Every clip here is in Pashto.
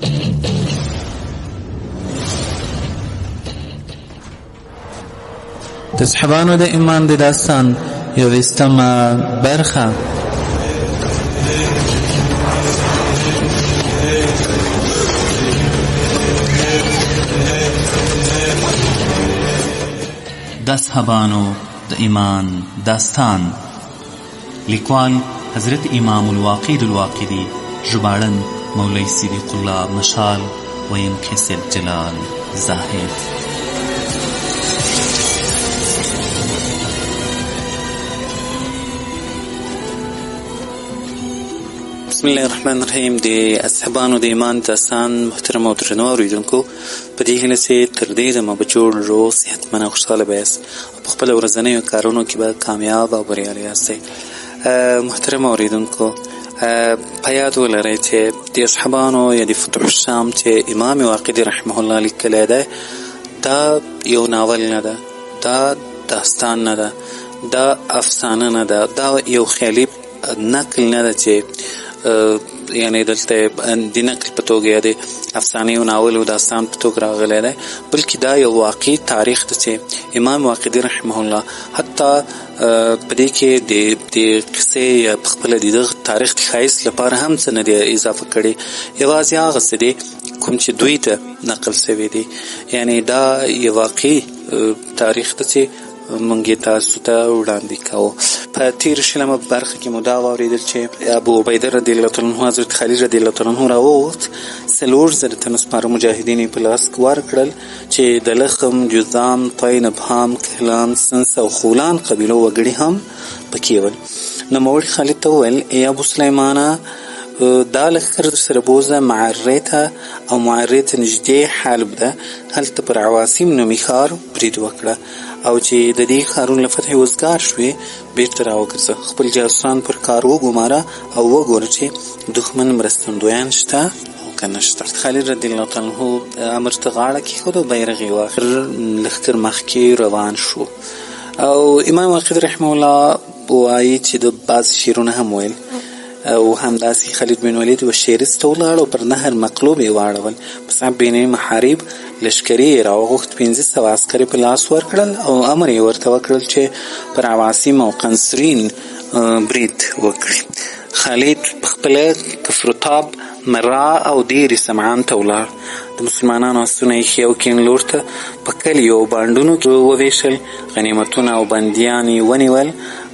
د صحابانو د ایمان د داستان یوویشتمه برخه. د صحابانو د ایمان داستان. لیکوال حضرت امام الواقد الواقدی، ژباړن مولوی صدیق الله مشال، ویم کیسر جلال زاهد. بسم الله الرحمن الرحیم. د اصحابانو د ایمان داستان محترم او درنو اوریدونکو، په دې هیله چې تر دې دمه به جوړ روغ صحتمند او خوشحاله به یاست، په خپلو ورځنیو کارونو کې به کامیاب او بریالي یاستئ. محترم اوریدونکو، په یاد ولرئ چې د اصحابانو یا د فتح الشام چې امام واقدي رحمه الله لیکلی دی، دا یو ناول نه ده، دا داستان نه ده، دا افسانه نه ده، دا یو خیالي نقل نه ده چې یعنی دلته د نقل په توګه یا د افسانې او ناول او داستان په توګه راغلی دی، بلکې دا یو واقعي تاریخ ده چې امام واقدي رحمه الله حتی په دې کې د قصې یا په خپله د دغه تاریخ د ښایست لپاره هم څه نه دی اضافه کړي، یوازې هغه څه دی کوم چې دوی ته نقل شوی دی. یعنی دا یو واقعي تاریخ ده چې موږ یې تاسو ته وړاندې کوو. په تېره شلمه برخه کې مو دا واورېدل چې ابو عبیده رضی الله تعالی عنه حضرت خالد رضی الله تعالی عنه راووت، 4,000 تنه سپاره مجاهدین یې په لاس ورکړل چې د لخم، جذام، طین، ابهام، کهلان، سنس او خولان قبیلو وګړي هم پکې ول. نوموړي خالد ته وویل: ای ابو سلیمانه، دا لښکر سره بوزه معرې ته، او معرې ته نږدې حلب ده، هلته پر عواصم نومي ښار برید وکړه، او چې د دې ښارونو له فتحې وزګار شوې بیرته راوګرځه، خپل جاسوسان پر کار وګماره او وګوره چې دښمن مرستندویان شته او که نشته. خالد رضی الله تعالی عنه امر ته غاړه کېښوده او بیرغ یې واخیست، لښکر مخکې روان شو. او امام واقدي رحمه الله وایي چې د بعض شعرونه هم ویل، او همداسې خالد بن ولید و شیرز ته ولاړ او پر نهر مقلوب یې واړول. مصعب بن محارب لشکري یې راوغوښت، 500 عسکر په لاس ورکړل او امر یې ورته وکړل چې پر عواصم او قنصرین برید وکړي. خالد پخپله کفرتاب، مرا او دیر سمعان ته ولاړ. د مسلمانانو آسونه یې ښي او کیڼ لور ته په کلیو او بانډونو کې وویشل، غنیمتونه او بندیان یې ونیول،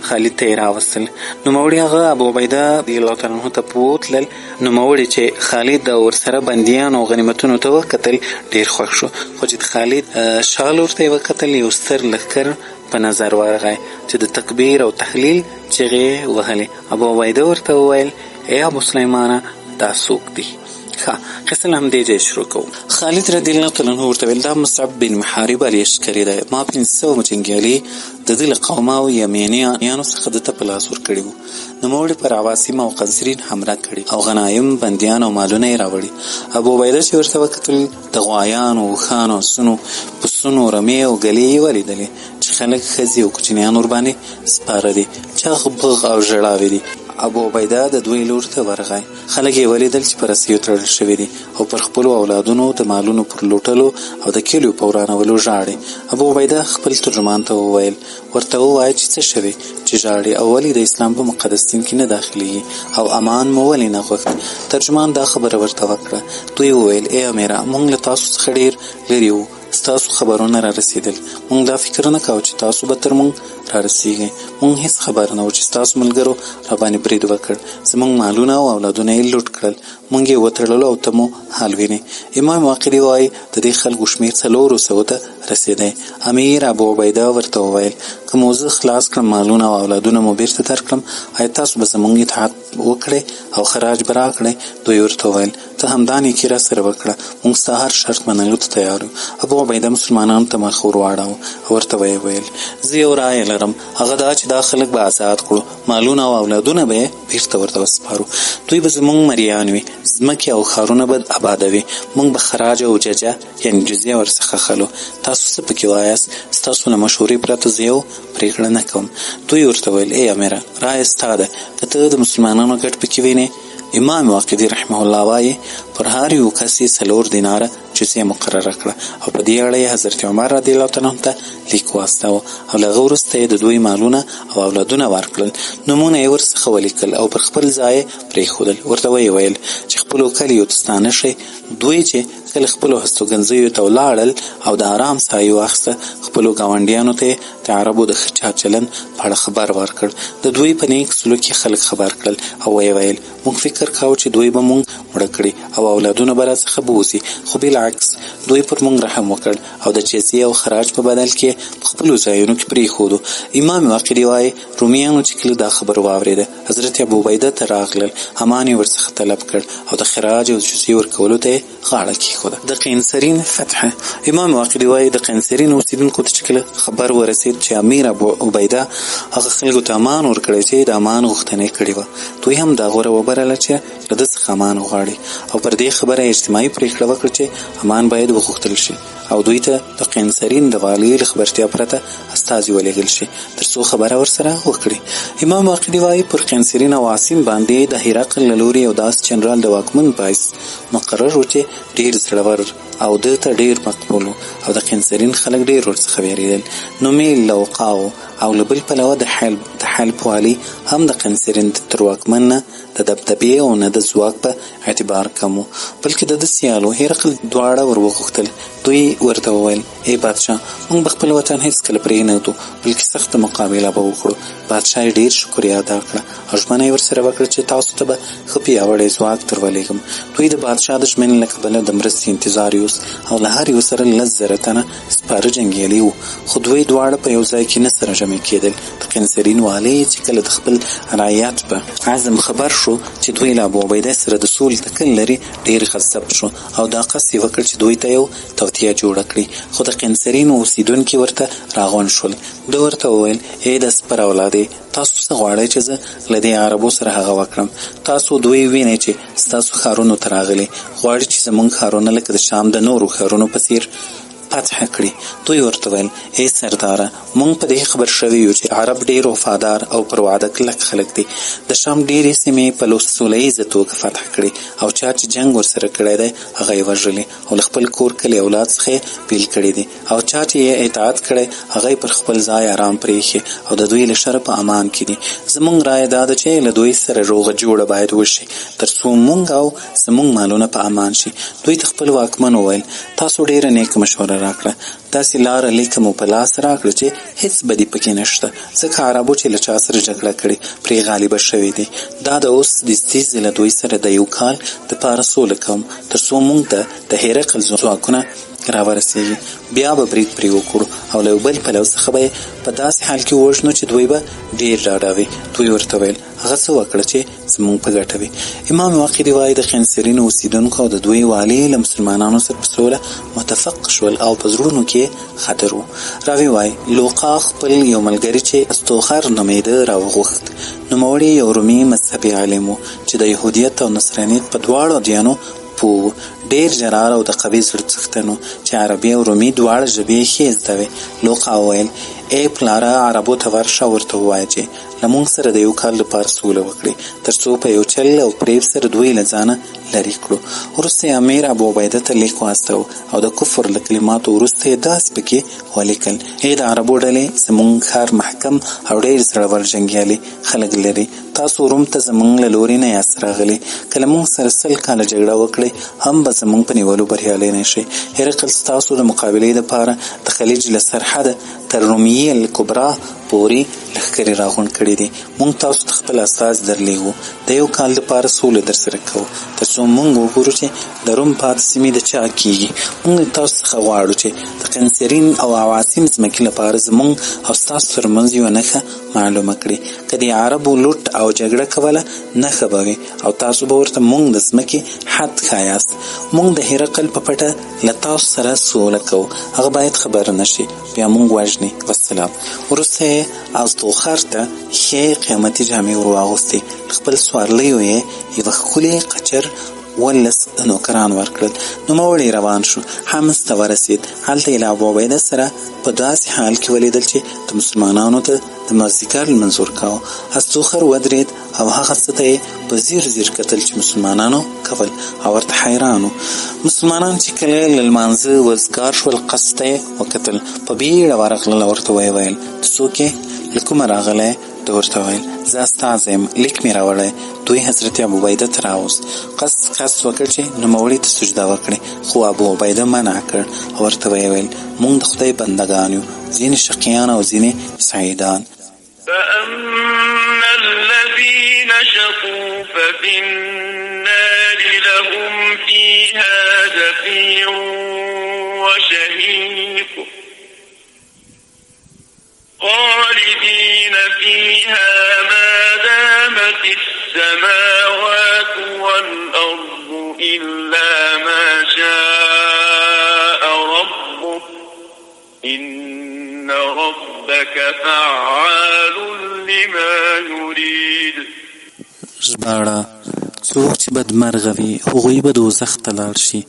خالد ته یې راوستل. نوموړي هغه ابو عبیده رضی الله تعالی عنه ته بوتلل. نوموړي چې خالد او ورسره بندیان او غنیمتونو ته وکتل ډېر خوښ شو، خو چې د خالد شال ورته یې وکتل، یو ستر لښکر په نظر ورغی چې د تکبیر او تحلیل چغې وهلې. ابو عبیده ورته وویل: ای ابو سلیمانه، دا څوک دی؟ قصه له همدې ځایه شروع کوو. خالد رضی الله تعالی عنه ورته ویل: دا مصعب بن محارب لښکري دی، ما 500 جنګیالي د ده له قومه او یمینیانو څخه ده ته په لاس ورکړي وو. نوموړي پر عواصم او قنصرین حمله کړې او غنایم، بندیان او مالونه یې راوړي. ابو عبیده چې ورته وکتل، د غوایانو، اوښانو، اسونو، پسونو رمې او ګلې یې ولیدلې چې خلک، ښځې او کوچنیان ورباندې سپاره دي، چغ بغ او ژړاوې دي. ابو عبیده د دوی لور ته ورغی. خلک یې ولیدل چې په رسیو تړل شوي دي او پر خپلو اولادونو د مالونو پر لوټلو او د کلیو په ورانولو ژاړي. ابو عبیده خپل ترجمان ته وویل: ورته ووایه چې څه شوي چې ژاړي، او ولې د اسلام په مقدس دین کې نه داخلیږي، او امان مو ولې نه غوښت؟ ترجمان دا خبره ورته وکړه. دوی وویل: ای امیره، موږ له تاسو څخه ډېر لرې وو، ستاسو خبرونه را رسېدل، موږ دا فکر نه کوو چې تاسو به تر موږ را رسېږئ. موږ هېڅ خبر نه وو چې ستاسو ملګرو راباندې برید وکړ، زموږ مالونه او اولادونه یې لوټ کړل، موږ یې وتړلو او ته مو حال وینې. امام واقدي وایي د دې خلکو شمېر 400 ته رسېدی. امیر ابو عبیده ورته وویل: که مو زه خلاص کړم، مالونه او اولادونه مو بیرته درکړم، آیا تاسو به زموږ اطاعت وکړئ او خراج به راکړئ؟ دوی ورته وویل: ته همدا نیکي را سره وکړه، موږ ستا هر شرط منلو ته تیار یو. ابو عبیده مسلمانانو ته مخ ور واړاوه او ورته ویې ویل: زه یو رایه لرم، هغه دا چې دا خلک به آزاد کړو، مالونه او اولادونه به یې بیرته ورته وسپارو، دوی به زموږ مریان وي، ځمکې او ښارونه به آبادوي، موږ به خراج او ججه یعنې جزیه ورڅخه خلو. تاسو څه پکې وایاست؟ ستاسو له مشورې پرته زه یو پرېکړه نه کوم. دوی ورته ویل: ای امیره، رایه ستا ده، که ته د مسلمانانو ګټ پکې وینې امام واقدي رحمه الله وایي پر هر یو کس 4 دیناره جزیه مقرره کړه او په دې اړه حضرت عمر رضی الله تعالی عنه ته لیک واستاوه او له هغه وروسته د دوی مالونه او اولادونه ورکړل. نومونه یې ورڅخه ولیکل او پر خپل ځای پرېښودل. ورته ویې ویل چې خپلو کلیو ته ستانه شئ. دوی چې کله خپلو هستوګنځیو ته ولاړل او د آرام ساه یې واخیسته، خپلو ګاونډیانو ته د عربو د ښه چلند په اړه خبر ورکړ. د دوی په نیک سلوک کې خلک خبر کړل او ویې ویل موږ فکر کاوه چې دوی به موږ مړه کړي او اولادونه به راڅخه بوځي، خو بالعکس دوی پر موږ رحم وکړ او د جزیې او خراج په بدل کې په خپلو ځایونو کې پرېښودو. امام واقدي وایي رومیانو چې کله دا خبر واورېده، حضرت ابو عبیده ته راغلل، امان یې ورڅخه طلب کړ او د خراج او جزیې ورکولو ته یې غاړه کېښوده. د قینسرین فتحه. امام واقدي وایي د قینسرین اوسېدونکو ته چې کله خبر ورسېد چې امیر ابو عبیده هغه خلکو ته امان ورکړی چې د امان غوښتنه یې کړې وه، دوی هم دا غوره وبلله چې له ده څخه امان وغواړي او پر دې خبره اجتماعي پرېکړه وکړه چې امان باید وغوښتل شي او دوی ته د قینسرین د والي له خبرتیا پرته استازي ولېږل شي تر څو خبره ورسره وکړي. امام واقدي وایي پر قینسرین او عاصم باندې د هرقل له لوري یو داسې جنرال د واکمن باعث مقرر و چې ډېر زړور او ده ته ډېر مقبول او د قینسرین خلک ډېر ورڅخه ویرېدل. نومې له وقاو او له بل پلوه د حلب والي هم د قینسرین تر واکمن نه د دبدبې او نه د ځواک په اعتبار کم و، بلکې د ده سیالو هرقل دواړه ور وغوښتل. دوی ورته وویل ای بادشاه موږ به خپل وطن هېڅکله پرېنږدو، بلکې سخته مقابله به وکړو. بادشاه یې ډېر شکریه ادا کړه او ژمنه یې ورسره وکړه چې تاسو ته به ښه پیاوړی ځواک در ولېږم. دوی د بادشاه د ژمنې له کبله د مرستې انتظار یوست او له هر یو سره 10,000 تنه سپاره جنګیالي وو، خو دوی دواړه په یو ځای کې نه سره جمع کېدل. د قینسرین والي چې کله د خپل رعیت په عزم خبر شو چې دوی له ابو عبیده سره د سولې تکل لري، ډېر غضب شو او دا قصد یې وکړ چې دوی ته یو توطیه جوړه کړي. خو د قینسرین اوسېدونکي ورته راغونډ شول. ده ورته وویل ای د سپر اولادې، تاسو څه غواړئ چې زه له دې عربو سره هغه وکړم؟ تاسو دوی وینئ چې ستاسو ښارونو ته راغلي، غواړي چې زموږ ښارونه لکه د شام د نورو ښارونو په څېر فتح کړي. دوی ورته ویل ای سرداره، موږ په دې خبر شوي یو چې عرب ډېر وفادار او پر وعده کلک خلک دي. د شام ډېرې سیمې په سوله ییزه توګه فتح کړي او چا چې جنګ ورسره کړی دی هغه یې وژلي او له خپل کور کلي اولاد څخه یې بېل کړي دي او چا چې یې اطاعت کړی هغه یې پر خپل ځای آرام پرېښي او د دوی له شره په امان کې دي. زموږ رایه دا ده چې له دوی سره روغه جوړه باید وشي تر څو موږ او زموږ مالونه په امان شي. دوی ته خپل واکمن وویل تاسو ډېره نیکه مشوره راکړه، داسې لاره لیکه مو په لاس راکړه چې هېڅ بدي پکې نشته، ځکه عربو چې له چا سره جګړه کړې پرې غالبه شوي دي. دا د اوس دستي زه له دوی سره د 1 کال دپاره سوله کوم تر څو موږ ته د هرقل ځواکونه راورسېږي، بیا به برید پرې وکړو او له یو بل پلو څخه به یې په داسې حال کې ووژنو چې دوی به ډېر ډاډه وي. دوی ورته ویل هغه څه وکړه چې زموږ په ګټه وي. امام واقدي وایي د قینسرین اوسېدونکو او د دوی والي له مسلمانانو سره په سوله متفق شول او په زړونو کې خطر و. راوي وایي لوقا خپل یو ملګري چې استوخر نومېده راوغوښت. نوموړی یو رومي مذهبي عالم و چې د یهودیت او نصرانیت په دواړو ادیانو پوه، ډېر جرار او د قوي زړه څښتن و چې عربي او رومي دواړه ژبې یې ښې زده وې. لوقا وویل ای پلاره عربو ته ورشه ورته ووایه چې له موږ سره د 1 کال لپاره سوله وکړي تر څو په یو چل او پریب سره دوی له ځانه لرې کړو. وروسته امیر ابو عبیده ته لیک واستاوه او د کفر له کلماتو وروسته یې داسې پکې ولیکل ای د عربو ډلې، زموږ ښار محکم او ډېر زړور جنګیالي خلک لري. تاسو روم ته زموږ له لورې نه یاست راغلي، که له موږ سره 100 کاله جګړه وکړئ هم به زموږ په نیولو بریالی نه شئ. هرقل ستاسو د مقابلې دپاره د خلیج له سرحده تر رومیې الکبرا پورې لښکرې راغونډ کړي دي. موږ تاسو ته خپل استازي درلیږو، د 1 کال دپاره سوله در سره کوو تر څو موږ وګورو چې د روم پاتې سیمې د چا کېږي. موږ تاسو څخه غواړو چې د قینسرین او عواصم ځمکې لپاره زموږ او ستاسو ترمنځ یوه نښه معلومه کړي. که د عربو لوټ او جګړه کوله نښه به وي او تاسو به ورته موږ د ځمکې حد ښایاست. موږ د هرقل په پټه له تاسو سره سوله کوو، هغه باید خبر نه شي، بیا موږ وژني. والسلام. وروسته ازدوخر ته ښې قیمتي جامې ور واغوستې، خپل سوارلیو یې یوه ښکلې قچر 12 نوکران ورکړل. نوموړی روان شو، حمص ته ورسېد. هلته یې له ابو عبیده سره په داسې حال کې ولیدل چې د مسلمانانو ته د مازدیګر لمونځ ورکاوه. استوخر ودرېد او هغه څه ته یې په ځیر ځیر کتل چې مسلمانانو کول او ورته حیران وو. مسلمانان چې کله له لمانځه وزګار شول قصد ته یې وکتل، په بیړه ورغلل او ورته ویې ویل ته څوک یې؟ له کومه راغلی؟ ده ورته ویل زه استازی یم، لیک مې راوړی. دوی حضرت ابوعبیده ته راوست. قصد وکړ چې نوموړي ته سجده وکړي، خو ابوعبیده منع کړ او ورته ویې ویل موږ د خدای بندګان یو، ځینې شقیان او ځینې سعیدان. فأما الذين شقوا ففي النار لهم فيها زفير وشهيق خالدين فيها ما دامت السماوات والأرض إلا ما شاء ربك إن ربك فعال لما يريد. ژباړه: څوک چې بدمرغه وي هغوی به دوزخ ته لاړ شي،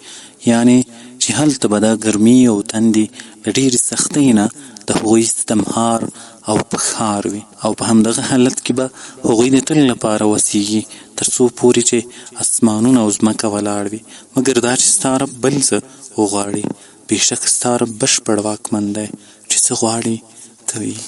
یعنی چې هلته به دا ګرمي او تندې د ډېرې سختۍ نه د هغوی ستمهار او پښار وي، او په همدغه حالت کې به هغوی د تل لپاره وسیږي تر څو پورې چې اسمانونه او ځمکه ولاړ وي، مګر دا چې ستا رب بل څه وغواړي، بېشک ستا رب بشپړ واکمن دی چې څه غواړي کوي.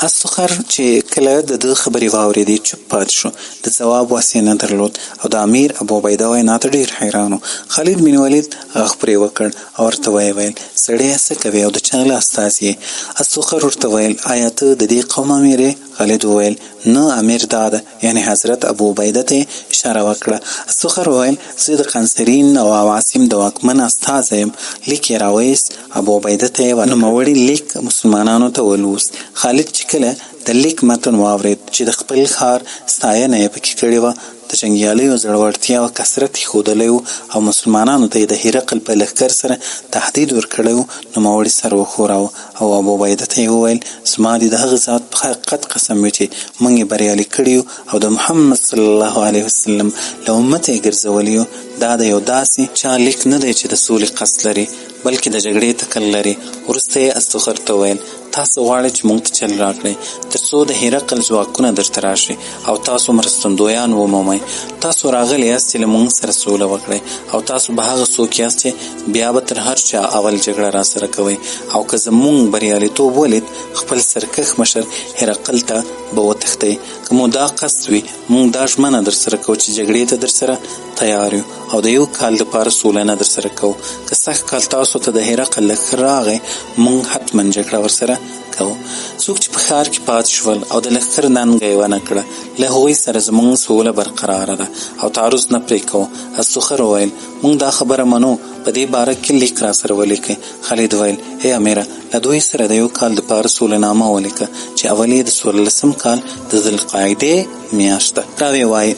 استوخر چې کله د ده خبرې واورېدې چوپ پاتې شو، د ځواب وس یې نه درلود او د امیر ابوعبیده وینا ته ډېر حیران و. خالد بن ولید غږ پرې وکړ او ورته ویې ویل سړیه څه کوې او د چا له استازي یې؟ استوخر ورته ویل آیا ته د دې قوم امیر یې؟ خالد وویل نه، امیر دا ده، یعنی حضرت ابوعبیده ته اشاره وکړه. استوخر وویل زه د قنصرین او عواصم د واکمن استازی یم. لیک یې راویست، ابوعبیده ته یې نوموړي لیک مسلمانانو ته ولوست. خالد چې کله د لیک متن واورېد چې د خپل ښار ستاینه یې پکې کړې وه، د جنګیالیو زړورتیا او کثرت یې ښودلی و او مسلمانانو ته یې د هرقل په لښکر سره تهدید ورکړی و، نوموړي سر وښوراوه او ابوعبیده ته یې وویل زما دې د هغه ذات په حقیقت قسم وي چې موږ یې بریالي کړي یو او د محمد صلی الله علیه وسلم له امته یې ګرځولی یو. دا د یو داسې چا لیک نه دی چې د سولې قصد لري، بلکې د جګړې تکل لري. وروسته یې استوخر ته ویل تاسو غواړئ چې موږ ته چل راکړئ تر څو د هرقل ځواکونه درته راشي او تاسو مرستندویان ومومئ. تاسو راغلي یاست چې له موږ سره سوله وکړئ او تاسو به هغه څوک یاست چې بیا به تر هر چا اول جګړه را سره کوئ، او که زموږ بریالیتوب ولید خپل سرکښ مشر هرقل ته به وتښتئ. که مو دا قصد وي موږ دا ژمنه در سره کوو چې جګړې ته در سره تیار یو او د یو کال لپاره سوله نه در سره کوو. که سږ کال تاسو ته د هرقل لښکر راغی موږ حتما جګړه ورسره کوو. څوک چې په ښار کې پاتې شول او د لښکر ننګه یې ونه کړه له هغوی سره زموږ سوله برقراره ده او تعرض نه پرې کوو. استوخر وویل موږ دا خبره منو، په دې باره کې لیک را سره ولیکئ. خالد ویل ای امیره له دوی سره د یو کال دپاره سولهنامه ولیکه چې اول یې د 14 کال د ذوالقعدې میاشت ده. راویې وایي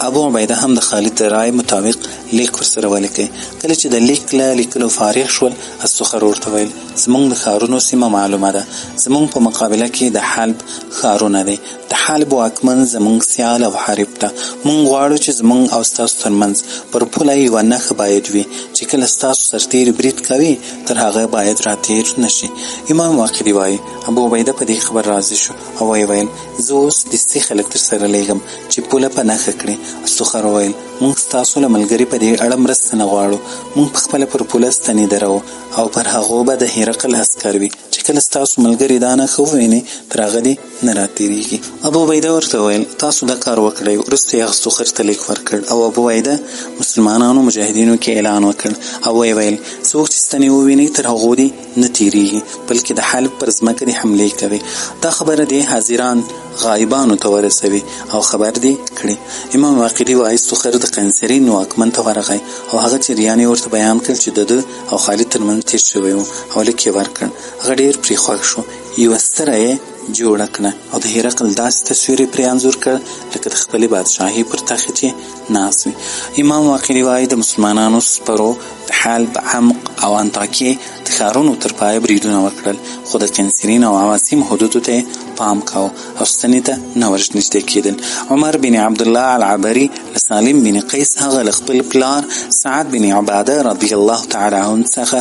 ابوعبیده هم د خالد د رای مطابق لیک ورسره ولیکئ. کله چې د لیک له لیکلو فارغ شول استوخر ورته ویل زموږ د ښارونو سیمه معلومه ده، زموږ په مقابله کې د حلب ښارونه دی. د حلب واکمن زموږ سیال او حریب ده. موږ غواړو چې زموږ او ستاسو ترمنځ پر پوله یوه نښه باید وي چې کله ستاسو سرتېري برید کوي تر هغه باید راتېر نشي. امام واقدي وایي ابوعبیده په دې خبر راضي شو او ویې ویل زه اوس دستي خلک در سره لیږم چې پوله په نښه کړي. استوخر ویل موږ ستاسو له ملګري په دې اړه مرسته نه غواړو، موږ پخپله پر پوله ستنې درو او پر هغو به د هرقل عسکر وي چې کله ستاسو ملګري دا نښه وویني تر هغه دې نه راتېرېږي. ابوعبیده ورته ویل تاسو دا کار وکړئ. وروسته یې استوخر ته لیک ورکړ او ابوعبیده مسلمانانو مجاهدینو کې اعلان وکړ او ویې ویل څوک چې ستنې وویني تر هغو دې نه تېرېږي بلکې د حلب پر ځمکه دې حملې کوي. دا خبره دې حاضران غایبانو ته ورسوي او خبر دې کړي. امام واقدي وایي استوخر د قنصرین واکمن ته ورغی او هغه جریان یې ورته بیان کړ چې د ده او خالد ترمنځ تېر شوی و او لیک یې ورکړ. هغه ډېر پرې خوښ شو، یوه ستره یې جوړه کړه او د هرقل داسې تصویر یې پرې انځور کړ لکه د خپلې بادشاهي پر تخت یې ناست وي. امام واقدي وایي د مسلمانانو سپرو د حلب، عمق او انطاکیې د ښارونو تر پایه بریدونه وکړل، خو د قنصرین او عواصم حدودو ته پام کاوه او ستنې ته نه ورنږدې کېدل. عمر بن عبدالله العبري له سالم بن قیس هغه له خپل پلار سعد بن عباده رضی الله تعالی عنه څخه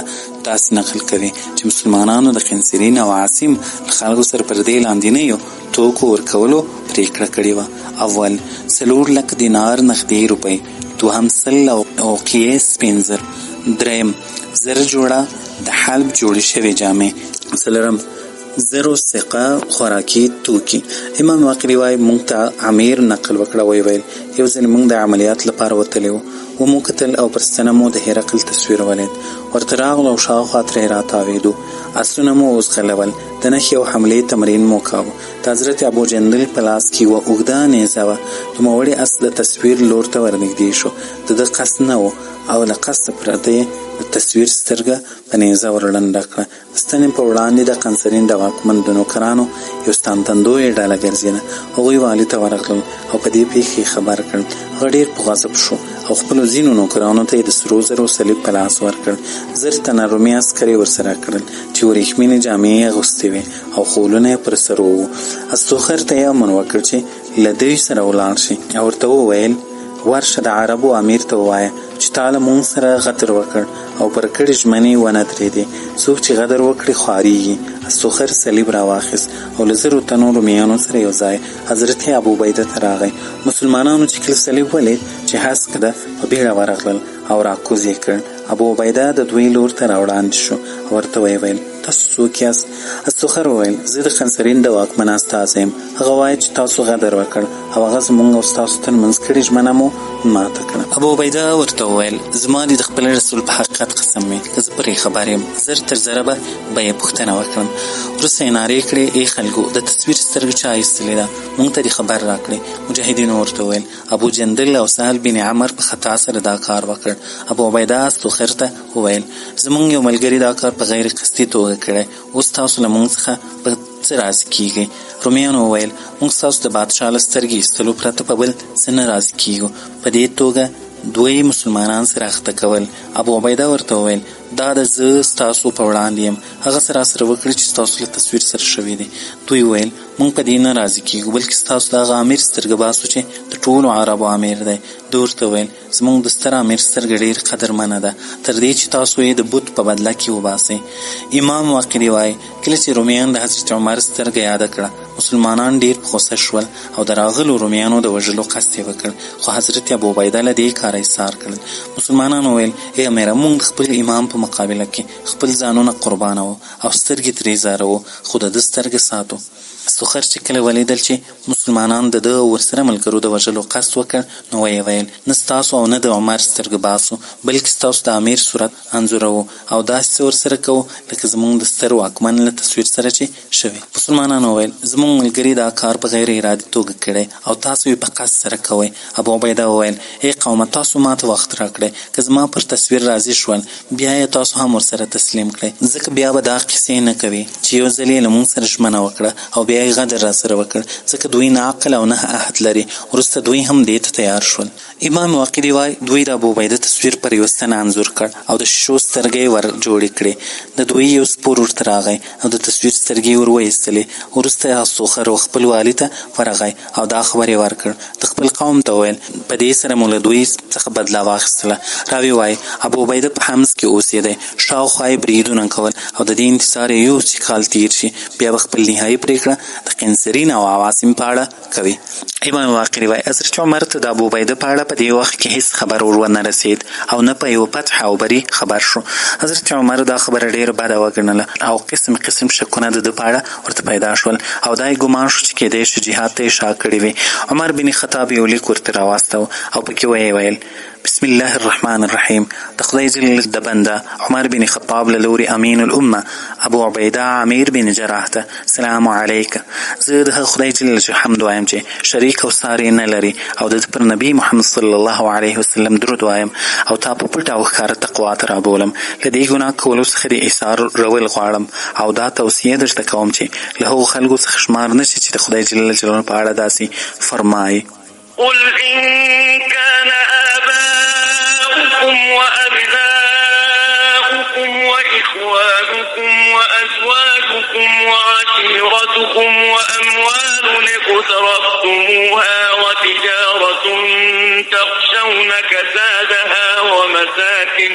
داسې نقل کوي چې مسلمانانو د قنسرین او عاصم له خلکو سره پر دې لاندینیو توکو ورکولو پرېکړه کړې وه. اول 4 لک دینار نغدي روپۍ، دوهم 100 اوقیې سپین زر، دریم 1000 جوړه د حلب جوړې شوې جامې، څلورم 0 ثقه خوراکي توکي. امام واقعي وایي موږ ته امیر نقل وکړه، ویل یو ځل موږ د عملیات لپاره وتلي و مو کتل او پر ستنه مو د هرقل تصویر ولید، ورته راغلو او شاوخوا ترې راتاوېدو، اسونه مو وځغلول، د نښې او حملې تمرین مو کاوه. د حضرت ابو جندل په لاس کې یوه اوږده نیزه وه. نوموړي اس د تصویر لور ته ورنږدې شو، د ده قصد نه و او له قصده پرته د تصویر سترګه په نیزه ورړنډه کړه. د ستنې په وړاندې د قنسرین د واکمن د نوکرانو یو ستانتندویه ډله ګرځېده. هغوی والي ته ورغلل او په دې پیښې خبر کړل. هغه ډېر په غضب شو او خپلو ځینو نوکرانو ته یې د سرو زرو صلیب په لاس ورکړ. 10 تنه رومي عسکر یې ورسره کړل چې وریښمینې جامې یې اغوستې وې او خولونه یې پر سرو وو. استوخر ته یې امر وکړ چې له دوی سره ولاړ شي او ورته وویل ورشه د عربو امیر ته ووایه چې تا له مونږ سره غدر وکړ او پر کړې ژمنې ونه درېدې. څوک چې غدر وکړي خوارېږي. استوخر صلیب راواخیست او له 10 تنو رومیانو سره یو ځای حضرت ابوعبیده ته راغی. مسلمانانو چې کله صلیب ولید چې هسک ده په بیړه ورغلل او راکوز یې کړ. ابوعبیده د دوی لور ته راوړاندې شو او ورته ویل تاسو څوک یاست؟ استوخر وویل زه د قنسرین د واکمن استازی یم. هغه وایي چې تاسو غدر وکړ او هغه زموږ او ستاسو ترمنځ کړې ژمنه مو ماته کړه. ابوعبیده ورته وویل زما د خپل رسول په حقیقت قسم وي که زه پرې خبر یم 100 تر 0 به یې پوښتنه وکړم. وروسته یې نارې کړې ای خلکو د تصویر سترګه چا ایستلې ده، موږ ته دې خبر راکړې. مجاهدینو ورته وویل ابو جندل او سهل بن عمر په خطا سره دا کار وکړ. ابوعبیده استوخر ته وویل زموږ یو ملګري دا کار په غیر قصدي توګه کړی، اوس تاسو له موږ څخه په څه راضي کیږئ؟ رومیانو وویل موږ ستاسو د بادشاه له سترګې ایستلو پرته په بل څه نه راضي کیږو. په دې توګه دوی مسلمانان سره اخته کول. ابوعبیده ورته وویل دا د زه ستاسو په وړاندې یم، هغه څه راسره وکړي چې ستاسو له تصویر سره شوي دي. دوی ویل موږ په دې نه راضي کیږو بلکې ستاسو د هغه امیر سترګه باسو چې د ټولو عربو امیر دی. دوی ورته ویل زموږ د ستر امیر سترګه ډېر قدرمنه ده تر دې چې تاسو یې د بت په بدله کې وباسئ. امام واقعي وایي کله چې رومیان د حضرت عمر سترګه یاده کړه مسلمانان ډېر په غوسه شول او د راغلو رومیانو د وژلو قصد یې وکړ، خو حضرت ابوعبیده له دې کاره ایثار کړل. مسلمانانو ویل ای امیره موږ د خپل امام په مقابله کې خپل ځانونه قربانوو او سترګې ترې زاروو خو د ده سترګې ساتو. استوخر چې کله ولیدل چې مسلمانان د ده ورسره ملګرو د وژلو قصد وکړ نو ویې ویل نه ستاسو او نه د عمر سترګې باسو بلکې ستاسو د امیر صورت انځوروو او داسې څه ورسره کوو لکه زموږ د ستر واکمن له تصویر سره چې شوي. مسلمانانو ویل زموږ ملګري دا کار په غیر ارادي توګه کړی او تاسو یې په قصد سره کوئ. ابوعبیده وویل ای قومه تاسو ماته وخت راکړئ، که زما پر تصویر راضي شول بیا یې تاسو هم ورسره تسلیم کړئ، ځکه بیا به دا قصې نه کوي چې یو ځل یې له موږ سره ژمنه وکړه او بیا یې غدر راسره وکړ، ځکه دوی نه عقل او نه عهد لري. وروسته دوی هم دې ته تیار شول. امام واقعي وایي دوی د ابوعبیده تصویر پر یوه ستنه انځور کړ او د شیشو سترګې ور جوړې کړې. د دوی یو سپور ورته راغی او د تصویر سترګې ور وایستلې. وروسته استوخر خپل والي ته ورغی او دا خبر یې ورکړ. د خپل قوم ته ویل په دې سره مو له دوی څخه بدله واخیستله. راوي وایي ابوعبیده په حمص کې اوسېدی، شاوخوا یې بریدونه کول او د دې انتظار یې یو چې کال تیر شي بیا به خپل نهایي پرېکړه د قنسرین او عواصم په اړه کوي. امام واقعي وایي حضرت عمر ته د ابوعبیده په اړه په دې وخت کې هیڅ خبر ور ونه رسېد او نه په یوه فتح او بري خبر شو. حضرت عمر دا خبره ډېره بده وګڼله او قسم قسم شکونه د ده په اړه ورته پیدا شول او دا یې ګمان شو چې کېدی شي جهاد ته یې شا کړې وي. عمر بن خطاب یو لیک ورته راواستو او پکې ویې ویل بسم الله الرحمن الرحیم د خدای جل د بنده عمر بن خطاب له لوري امین الامه ابوعبیده عامر بن جراح ته سلام علیک. زه د خدای جل حمد وایم چې شریک او ساری نه لري او د پر نبی محمد صلی الله علیه وسلم درود وایم او تا په پټه او ښکاره تقوا ته رابولم. له دې ګناه کولو څخه د ایثار رول غواړم او دا توصیه درته کوم چې له هغو خلکو څخه شمار نشي چې د خدای جل جلاله په اړه داسې فرمایي قل إن كان آباؤكم وأبناؤكم إخوانكم وأزواجكم وعشيرتكم وأموال اقترفتموها وتجارة تخشون كسادها ومساكن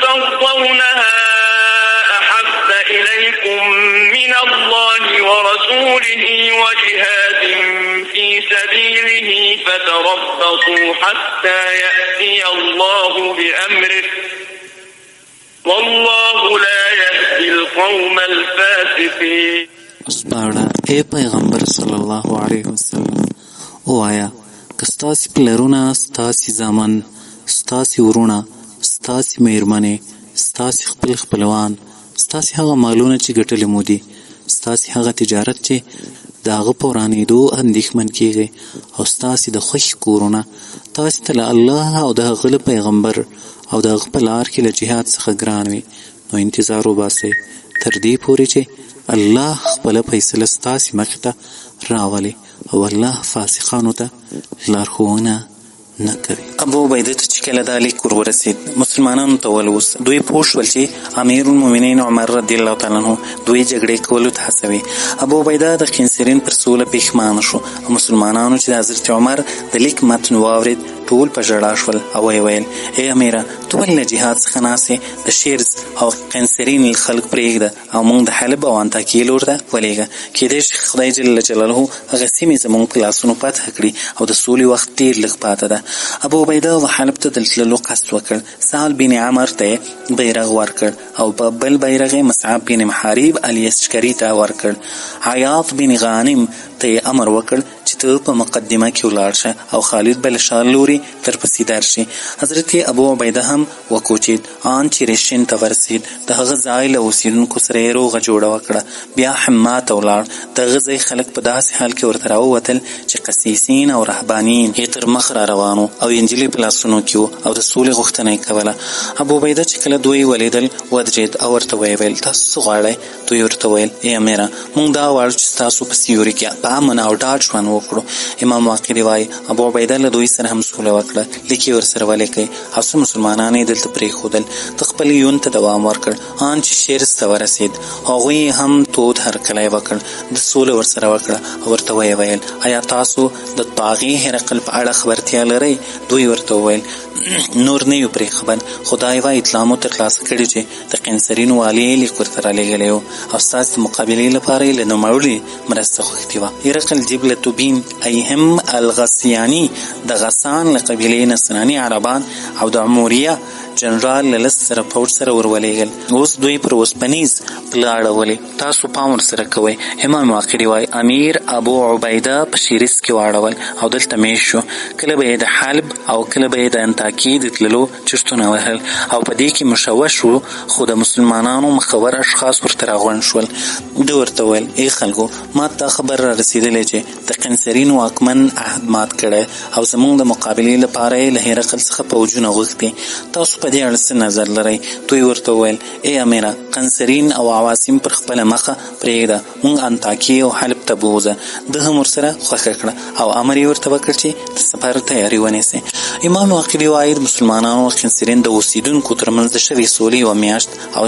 ترضونها أحب إليكم من الله ورسوله وجهاد في سبيله فتربصوا حتى يأتي الله بأمره والله لا يهدي القوم الفاسقين. سپاړه اے پیغمبر صلی الله علیه وسلم وایا که ستاسې پلرونه، ستاسې زامن، ستاسې ورونه، ستاسې میرمنې، ستاسې خپلوان، ستاسې هغه مالونه چې ګټلې مو دي، ستاسې هغه تجارت چې د هغه په ورانېدو اندېښمن کېږئ، او ستاسې د خوښې کورونه تاسې ته له الله او د هغه له پیغمبر او د هغه په لار کې له جهاد څخه ګران وي، نو انتظار وباسئ تر دې پورې چې الله خپله فیصله ستاسې مخې ته راولي، او الله فاسقانو ته لارښوونه نه کوي. ابو عبیده ته چې کله دا لیک ور ورسېد، مسلمانانو ته ولوس. دوی پوه شول چې امیر المؤمنین عمر رضی الله تعالی عنه دوی جګړې کولو ته هڅوي. ابو عبیده د خنسرین پر سوله پښیمانه شو، او مسلمانانو چې د حضرت عمر د لیک متن واورېد ټول په ژړا شول او ویل ای امیره ته ولې له جهاد څخه ناسې؟ د شیرز او قنسرین خلک پرېږده او موږ د حلب او انطاکیې لور ته ولېږه، کېدای شي خدای جل جلاله هغه سیمې زموږ په لاسونو فتح کړي او د سولې وخت ډېر لږ پاته ده. ابو عبیده و حلب ته د تللو قصد وکړ. سهل بن عمر ته بیرغ ورکړ او په بل بیرغ مصعب بن محارب الیشکري ته ورکړ. عیاط بن غانم ته امر وکړ چې ته په مقدمه کې ولاړ شه او خالد بل شال لوري تر پسې درشي. حضرت ابو عبیده هم وکوچید، آن چې رشین ته ورسید د هغه ځای له اوسېدونکو سره یې روغه جوړه وکړه. بیا حما ته ولاړ. د هغه ځای خلک په داسې حال کې ورته راووتل چې قسیسین او رهبانین یې تر مخ را روانو او انجیل په لاسونو کې وو او د سولې غوښتنه یې کوله. ابو عبیده چې کله دوی ولیدل ودرېد او ورته ویل تاسو څه غواړئ؟ دوی ورته ویل ای امیره موږ دا غواړو چې ستاسو په سیوري کې په امن او ډاډ ژوند وکړو. امام واقعي وایي ابو عبیده له دوی سره هم سوله وکړه، لیک یې ورسره ولیکئ او څه مسلمانان یې دلته پرېښودل. د خپل یون ته دوام ورکړ. آن چې شیرز ته ورسېد هغوی هم تود هرکلی وکړ، د سوله ورسره وکړه او ورته ویې ویل آیا تاسو د طاغي هرقل په اړه خبرتیا لرئ؟ دوی ورته وویل نور نه یو پرې خبر، خدای وایي اطلاع مو ترلاسه کړي چې د قنسرین والي یې لیک ورته رالیږلی و او ستاسې د مقابلې لپاره یې له نوموړي مرسته غوښتې وه. هرقل جبلة بن ایهم الغسیاني د غسان له قبیلې نصراني عربان او د عموریه جنرال له لس سره پوځ سره ورولېږل. اوس دوی پر اوسپنیز پله اړولې. تاسو پام ورسره کوئ. امام واقعي وایي امیر ابو عبیده په شیرز کې واړول او دلته میشت شو. کله به یې د حلب او کله به یې د انطاکیې د تللو چرتونه وهل او په دې کې مشوش و، خو د مسلمانانو مخور اشخاص ورته راغونډ شول. ده ورته ویل ای خلکو ما ته خبر را رسېدلی چې د قنسرین واکمن عهد مات کړی او زموږ د مقابلې لپاره یې له هرقل څخه پوځونه غوښتي. تاسو په دې اړه څه نظر لرئ؟ دوی ورته ویل ای امیره قنسرین او عواصم پر خپله مخه پرېږده، موږ انطاکیې او حلب ته بوځه. ده هم ورسره خوښه کړه او امر یې ورته وکړ چې د سفر تیاري ونیسي. امام واقعي وایي د مسلمانانو او قنسرین د اوسېدونکو ترمنځ د شوې سولې یوه میاشت او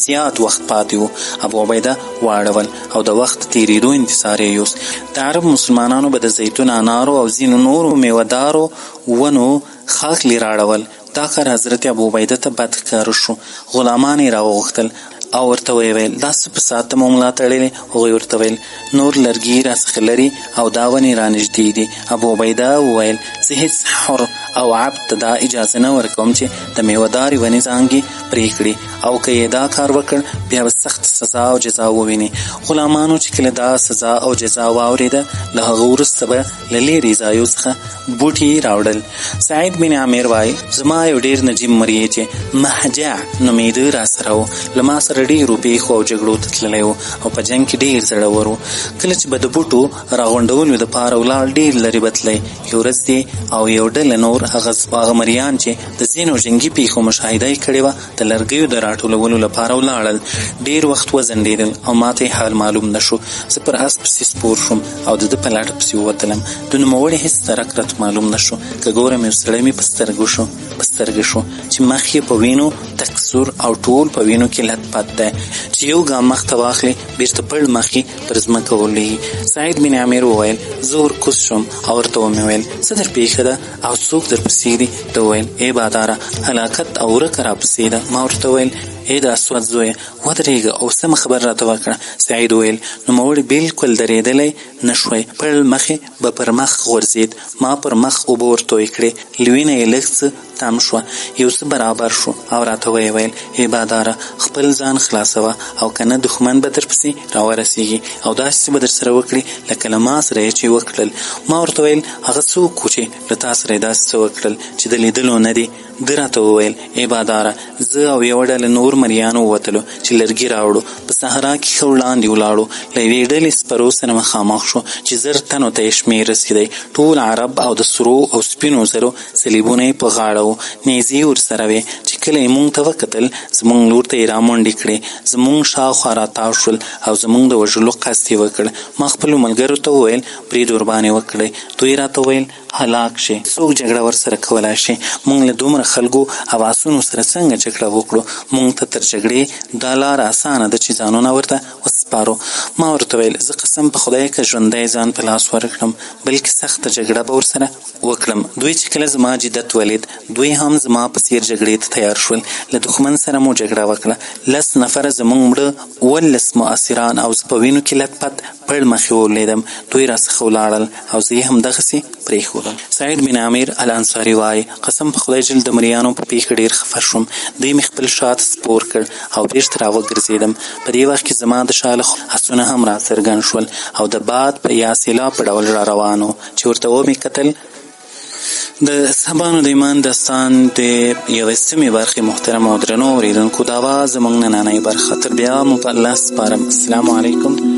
زیات وخت پاتې و. ابو عبیده واړول او د وخت تېرېدو انتظار یې یوست. د عرب مسلمانانو به د زیتون، انارو او ځینو نورو میوهدارو ونو خاکلي راړول. دا کار حضرت ابو عبیده ته بد ښکاره شو. غلامان یې راوغوښتل او ورته ویل دا څه په ساعت ته مو ملا تړلې؟ هغوی ورته ویل نور لرګي راڅخه لري او دا ونې رانږدې دي. ابو عبیده وویل زه هېڅ حر او عبد ته دا اجازه نه ورکوم چې د میوهدارې ونې څانګې پرې کړي او که یې دا کار وکړ بیا به سخت سزا او جزا وویني. غلامانو چې کله دا سزا او جزا واورېده له هغه وروسته به له لرې ځایو څخه بوټي راوړل. سعید بن عامر وایي زما یو ډېر نجیب مرغۍ چې مهجع نومېده را سره و، له ما سره سره ډېرو پیښو او جګړو ته تللی و او په جنګ کې ډېر زړور و. کله چې به د بوټو راغونډولو دپاره ولاړ ډېر لرې به تلی. یو ورځ دی او یو ډله نور هغه مریان چې د ځینو جنګي پیښو مشاهده یې کړې وه د لرګیو د راټولولو لپاره ولاړل. ډېر وخت وځنډېدل او ما ته یې حال معلوم نه شو. زه پر اس پسې سپور شوم او د ده په لټه پسې ووتلم. د نوموړي هېڅ درک راته معلوم نه شو. که ګورم یو سړی مې په سترګې شو چې مخ یې په وینو تک سور او ټول په وینو کې لت پت دی. چې یو ګام مخته واخلې بېرته پړ مخې پر ځمکه ولوېږي. سعید بن عامر وویل زه ورکوز شوم او ورته ومې ویل څه در پیښه ده او څوک در پسې دي؟ ده وویل ای باداره هلاکت او ورکه را پسې ده. ما ورته ویل ای د اسود زویه ودرېږه او سمه خبر راته وکړه. سعید ویل نوموړي بالکل درېدلی نه شوی. پړ مخې به پر مخ غورځېد. ما پر مخ اوبه ورتوی کړې. له وینه یې لږ څه تم شوه. یو څه برابر شو او راته ویې ویل ای باداره خپل ځان خلاصوه او که نه دښمن به در پسې راورسېږي او داسې به در سره وکړي لکه له ما سره یې چې وکړل. ما ورته ویل هغه څوک و چې له تا سره یې داسې څه وکړل چې د لیدلو نه دي؟ ده راته وویل ای باداره زه او یوه ډله نور مریان ووتلو چې لرګي راوړو. په صحرا کې ښه وړاندې ولاړو. له یوې ډلې سپرو سره مخامخ شو چې 1000 تنو ته یې شمېر رسېدی. ټول عرب او د سرو او سپینو زرو صلیبونه یې په غاړه وو. نیزې ورسره وې چې کله یې موږ ته وکتل زموږ لور ته یې رامنډې کړې. زموږ شاوخوا راتاو شول او زموږ د وژلو قصد یې وکړ. ما خپلو ملګرو ته وویل برید ورباندې وکړئ. دوی راته ویل هلاک شي څوک جګړه ورسره کولی شي؟ موږ له دومره خلکو او آسونو سره څنګه جګړه وکړو؟ موږ ته تر جګړې دا لاره اسانه ده چې ځانونه ورته وسپارو. ما ورته ویل زه قسم په خدای که ژوندی ځان په لاس ورکړم بلکې سخته جګړه به ورسره وکړم. دوی چې کله زما جدت ولید دوی هم زما په څېر جګړې ته تیار شول. له دښمن سره مو جګړه وکړه. 10 نفره زموږ مړه 19 مؤثران او زه په وینو کې لت پت پړ مخې ولوېدم. دوی راڅخه ولاړل او زه یې همدغسې پرېښودم. سعید بن عامر الانصاري وایي قسم په خدای جل د مریانو په پیښه ډېر خفه شوم. دوی مې خپل شاته سپور کړ او بېرته راوګرځېدم. په دې وخت کې زما د شاله آسونه هم راڅرګند شول او د باد یا سیلاب په ډول را روان و چې ورته ومې کتل. د اصحابانو د ایمان داستان د 1مې برخې محترم او درنو اورېدونکو دا وه زموږ نننۍ برخه. تر بیا مو په الله سپارم. السلام علیکم